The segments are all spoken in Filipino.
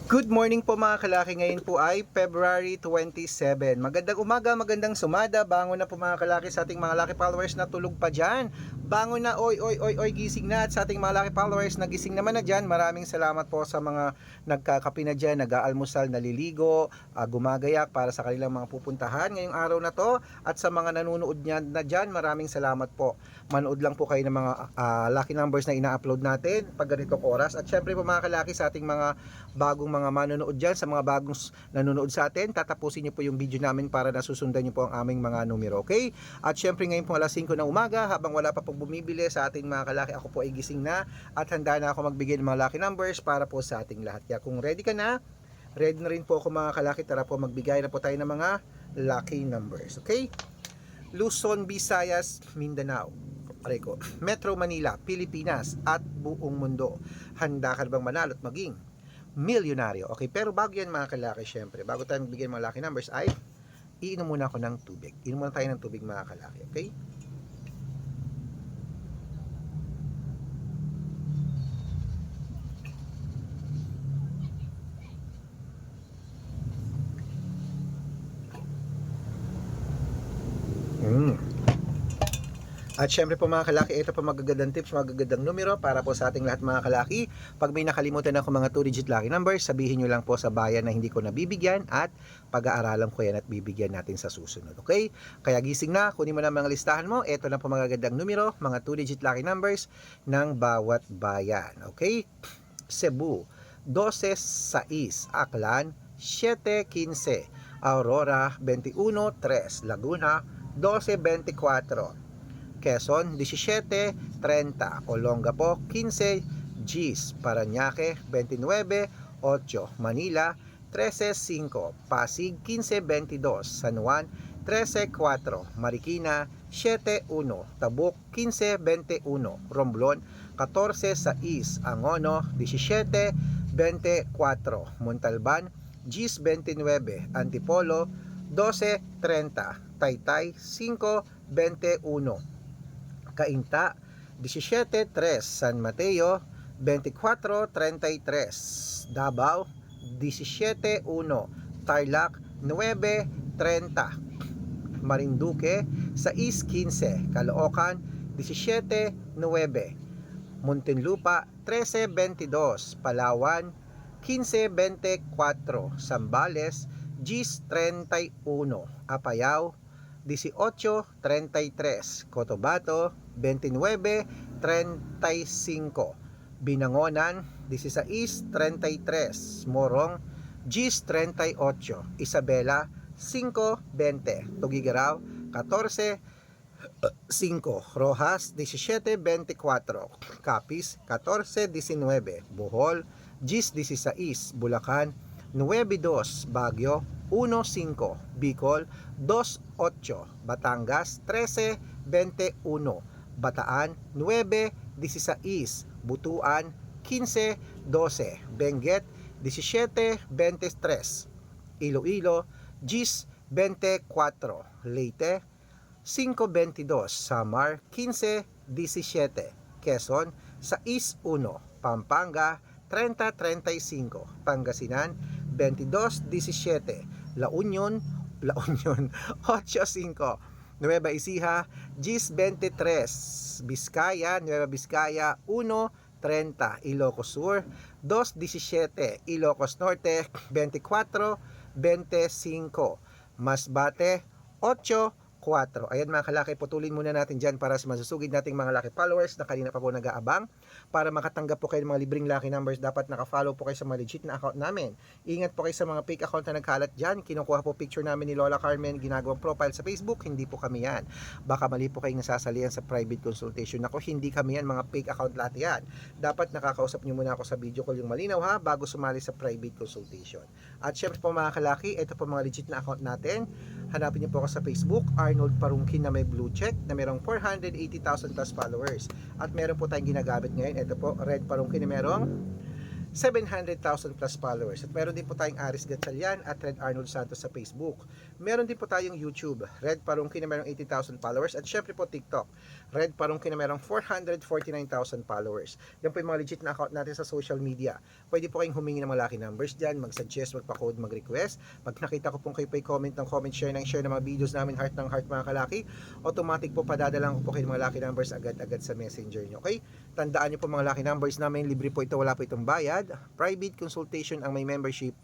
Good morning po mga kalaki. Ngayon po ay February 27. Magandang umaga, magandang sumada. Bangon na po mga kalaki sa ating mga laki followers na tulog pa dyan. Bangon na, oy, oy, oy, oy, gising na. At sa ating mga laki followers na gising naman na dyan, maraming salamat po sa mga nagkakape na dyan, nag-aalmusal, naliligo, gumagayak para sa kanilang mga pupuntahan ngayong araw na to. At sa mga nanonood niyan na dyan, maraming salamat po. Manood lang po kayo ng mga lucky numbers na ina-upload natin pag ganitong oras. At syempre po mga kalaki sa ating mga bagong mga manonood dyan, sa mga bagong nanonood sa atin, tatapusin nyo po yung video namin para nasusundan nyo po ang aming mga numero, okay? At syempre ngayon po alas 5 ng umaga, habang wala pa pong bumibili sa ating mga kalaki, ako po ay gising na at handa na ako magbigay ng mga lucky numbers para po sa ating lahat. Kaya kung ready ka na, ready na rin po ako mga kalaki, tara po magbigay na po tayo ng mga lucky numbers, okay? Luzon, Visayas, Mindanao, Metro Manila, Pilipinas at buong mundo. Handa ka bang manalo at maging milyonaryo? Okay, pero bago yan mga kalaki, syempre, bago tayo magbigay ng mga lucky numbers ay iinom muna ako ng tubig. Inom muna tayo ng tubig mga kalaki, okay? At syempre po mga kalaki, ito po magagandang tips, magagandang numero para po sa ating lahat mga kalaki. Pag may nakalimutan ako mga 2-digit lucky numbers, sabihin nyo lang po sa bayan na hindi ko nabibigyan at pag-aaralan ko yan at bibigyan natin sa susunod. Okay? Kaya gising na, kunin mo na mga listahan mo. Ito lang po magagandang numero, mga 2-digit lucky numbers ng bawat bayan. Okay? Cebu, 12-6, Aklan, 7-15, Aurora, 21-3, Laguna, 12-24, Quezon, 17-30, Olongapo, 15, Gis, Parañaque, 29-8, Manila, 13-5, Pasig, 15-22, San Juan, 13-4, Marikina, 7-1, Tabuk, 15-21, Romblon, 14-6, Angono, 17-24, Montalban, 10-29, Antipolo, 12-30, Taytay, 5-21, Cainta, 17-3, San Mateo, 24-33, Davao, 17-1, Tarlac, 9-30, Marinduque, 6-15, Caloocan, 17-9, Muntinlupa, 13-22, Palawan, 15-24, Zambales, 10-31, Apayao, 18-33, Cotabato, 29-35, Binangonan, 16-33, Morong, 10-38, Isabela, 5-20, Tugigaraw, 14-5, Rojas, 17-24, Capiz, 14-19, Bohol, 10-16, Bulacan, 9-2, Baguio, 1-5, Bicol, 2-8, Batangas, 13-21, Bataan, 9-16, Butuan, 15-12, Benguet, 17-23, Iloilo, 10-24, Leyte, 5-22, Samar, 15-17, Quezon, 6-1, Pampanga, 30-35, Pangasinan, 22-17, La Union, 8-5, Nueva Ecija, 10-23, Vizcaya, Nueva Vizcaya, 1-30, Ilocos Sur, 2-17, Ilocos Norte, 24-25, Masbate, 8-4. Ayan mga kalaki, putulin muna natin dyan para sa masusugid nating mga lucky followers na kanina pa po nag-aabang. Para makatanggap po kayo ng mga libreng lucky numbers, dapat naka-follow po kayo sa mga legit na account namin. Ingat po kayo sa mga fake account na nagkalat dyan. Kinukuha po picture namin ni Lola Carmen, ginagawang profile sa Facebook. Hindi po kami yan. Baka mali po kayong nasasalihan sa private consultation. Ako, hindi kami yan, mga fake account lahat yan. Dapat nakakausap nyo muna ako sa video call yung malinaw ha, bago sumali sa private consultation. At syempre po mga kalaki, ito po mga legit na account natin. Hanapin niyo po ako sa Facebook, Arnold Parungkin na may blue check na merong 480,000 plus followers. At meron po tayong ginagamit ngayon, ito po, Red Parungkin na merong 700,000 plus followers. At meron din po tayong Aris Gatchalian at Red Arnold Santos sa Facebook. Meron din po tayong YouTube, Red Parungki na merong 80,000 followers. At syempre po TikTok, Red Parungki na merong 449,000 followers. Yan po yung mga legit na account natin sa social media. Pwede po kayong humingi ng mga lucky numbers dyan, mag-suggest, magpa-code, mag-request. Pag nakita ko pong kayo po comment ng comment, share ng mga videos namin, heart ng heart mga kalaki, automatic po padadalang ko po kayo ng mga lucky numbers agad-agad sa messenger nyo. Okay? Tandaan nyo po mga lucky numbers namin, libre po ito, wala po itong bayad. Private consultation ang may membership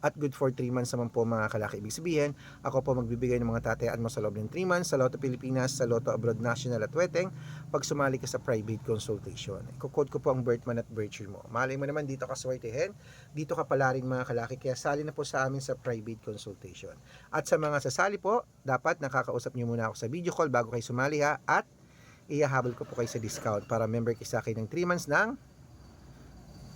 at good for 3 months naman po mga kalaki. Ibig sabihin, ako po magbibigay ng mga tatayaan mo sa loob ng 3 months sa Lotto Pilipinas, sa Lotto Abroad National at Weteng pag sumali ka sa private consultation. Ikukode ko po ang birth month at birth year mo. Malay mo naman dito ka swertihin, dito ka pala rin mga kalaki, kaya sali na po sa amin sa private consultation. At sa mga sasali po, dapat nakakausap nyo muna ako sa video call bago kayo sumali ha, at ihahabol ko po kayo sa discount para member kayo sa akin ng 3 months ng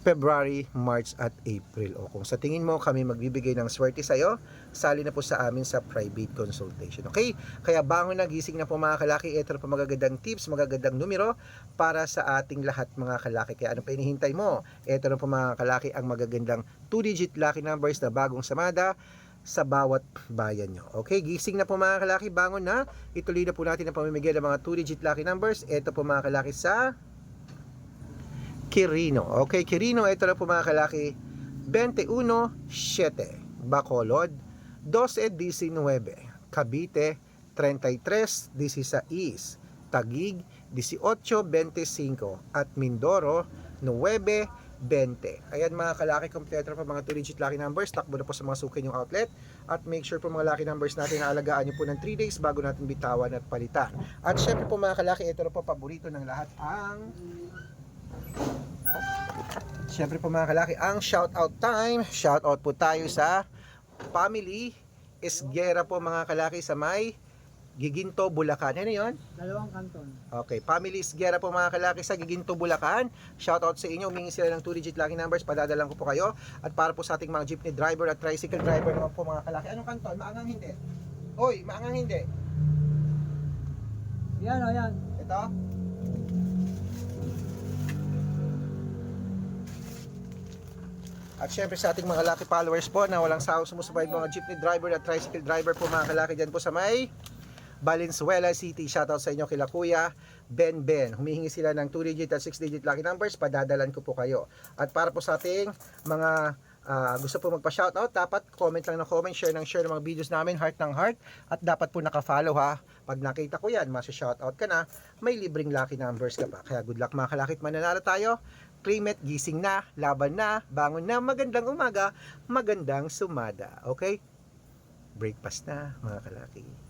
February, March at April. O kung sa tingin mo kami magbibigay ng swerte sa'yo, sali na po sa amin sa private consultation. Okay? Kaya bangon na, gising na po mga kalaki. Ito na po magagandang tips, magagandang numero para sa ating lahat mga kalaki. Kaya ano pa hinihintay mo? Ito na po mga kalaki ang magagandang 2-digit lucky numbers na bagong samada sa bawat bayan nyo. Okay, gising na po mga kalaki, bangon na. Ituloy na po natin ang pamimigay ng mga 2-digit lucky numbers. Ito po mga kalaki sa Quirino. Okay, Quirino, ito na po mga kalaki, 21-7, Bacolod, 12-19, Cavite, 33-16, Taguig, 18-25, at Mindoro, 9-20. Ayan mga kalaki, kompleto na po mga 2-digit lucky numbers. Takbo na po sa mga suki yung outlet. At make sure po mga lucky numbers natin na alagaan nyo po ng 3 days bago natin bitawan at palitan. At syempre po mga kalaki, ito na po paborito ng lahat, syempre po mga kalaki, ang shoutout time. Shoutout po tayo sa family Esguera po mga kalaki sa may Giginto, Bulacan. Ano yun? Dalawang kanton. Okay, family Esguera po mga kalaki sa Giginto, Bulacan. Shoutout sa inyo, humingi sila ng 2-digit lucky numbers, padadalang ko po kayo. At para po sa ating mga jeepney driver at tricycle driver naman po mga kalaki. Anong kanton? Maangang hindi? Oy, maangang hindi? Yan o, yan. Ito? At syempre sa ating mga lucky followers po na walang sawang sumusubaybay, mga jeepney driver at tricycle driver po mga kalaki dyan po sa may Valenzuela City. Shoutout sa inyo kila Kuya Ben. Humihingi sila ng 2-digit at 6-digit lucky numbers, padadalan ko po kayo. At para po sa ating mga gusto po magpa-shoutout, dapat comment lang ng comment, share ng mga videos namin, heart ng heart, at dapat po naka-follow ha. Pag nakita ko yan, masi-shoutout ka na, may libreng lucky numbers ka pa. Kaya good luck mga kalakit, mananalo tayo. Claim it, gising na, laban na, bangon na, magandang umaga, magandang sumada. Okay? Breakfast na mga kalaki.